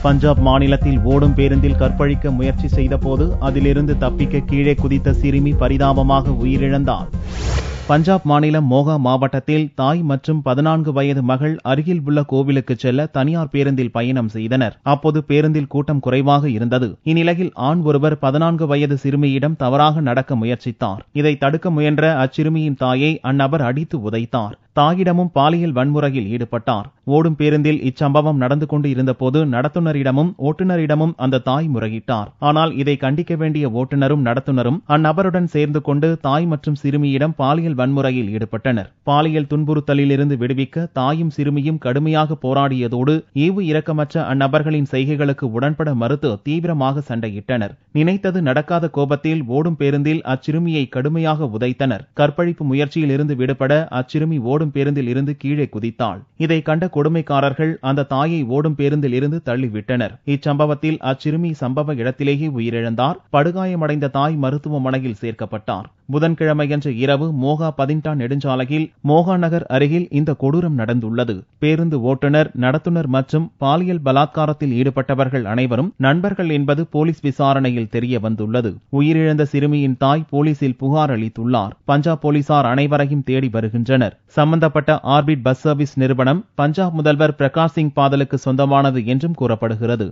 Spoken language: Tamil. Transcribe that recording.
பஞ்சாப் மாநிலத்தில் ஓடும் பேருந்தில் கற்பழிக்க முயற்சி செய்தபோது அதிலிருந்து தப்பிக்க கீழே குதித்த சிறுமி பரிதாபமாக உயிரிழந்தார். பஞ்சாப் மாநிலம் மோகா மாவட்டத்தில் தாய் மற்றும் 14 வயது மகள் அருகில் உள்ள கோவிலுக்கு செல்ல தனியார் பேருந்தில் பயணம் செய்தனர். அப்போது பேருந்தில் கூட்டம் குறைவாக இருந்தது. இந்நிலையில் ஆண் ஒருவர் 14 வயது சிறுமியிடம் தவறாக நடக்க முயற்சித்தார். இதை தடுக்க முயன்ற அச்சிறுமியின் தாயை அந்நபர் அடித்து உதைத்தார். தாயிடமும் பாலியல் வன்முறையில் ஈடுபட்டார். ஓடும் பேருந்தில் இச்சம்பவம் நடந்து கொண்டு இருந்தபோது நடத்துனரிடமும் ஓட்டுநரிடமும் அந்த தாய் முறையிட்டார். ஆனால் இதை கண்டிக்க வேண்டிய ஓட்டுநரும் நடத்துனரும் அந்நபருடன் சேர்ந்து கொண்டு தாய் மற்றும் சிறுமியிடம் பாலியல் வன்முறையில் ஈடுபட்டனர். பாலியல் துன்புறுத்தலில் இருந்து விடுவிக்க தாயும் சிறுமியும் கடுமையாக போராடியதோடு ஈவு இரக்கமற்ற அந்நபர்களின் செய்கைகளுக்கு உடன்பட மறுத்து தீவிரமாக சண்டையிட்டனர். நினைத்தது நடக்காத கோபத்தில் ஓடும் பேருந்தில் அச்சிறுமியை கடுமையாக உதைத்தனர். கற்பழிப்பு முயற்சியில் இருந்து விடுபட அச்சிறுமி ஓடும் பேருந்தில் இருந்து கீழே குதித்தாள். இதை கண்ட கொடுமைக்காரர்கள் அந்த தாயை ஓடும் பேருந்தில் இருந்து தள்ளிவிட்டனர். இச்சம்பவத்தில் அச்சிறுமி சம்பவ இடத்திலேயே உயிரிழந்தார். படுகாயமடைந்த தாய் மருத்துவமனையில் சேர்க்கப்பட்டார். புதன்கிழமையன்று இரவு மோகா பதின்டா நெடுஞ்சாலையில் மோகா நகர் அருகில் இந்த கொடூரம் நடந்துள்ளது. பேருந்து ஓட்டுநர், நடத்துனர் மற்றும் பாலியல் பலாத்காரத்தில் ஈடுபட்டவர்கள் அனைவரும் நண்பர்கள் என்பது போலீஸ் விசாரணையில் தெரிய வந்துள்ளது. உயிரிழந்த சிறுமியின் தாய் போலீசில் புகார் அளித்துள்ளார். பஞ்சாப் போலீசார் அனைவரையும் தேடி வருகின்றனர். சம்பந்தப்பட்ட ஆர்பிட் பஸ் சர்வீஸ் நிறுவனம் பஞ்சாப் முதல்வர் பிரகாஷ் சிங் பாதலுக்கு சொந்தமானது என்றும் கூறப்படுகிறது.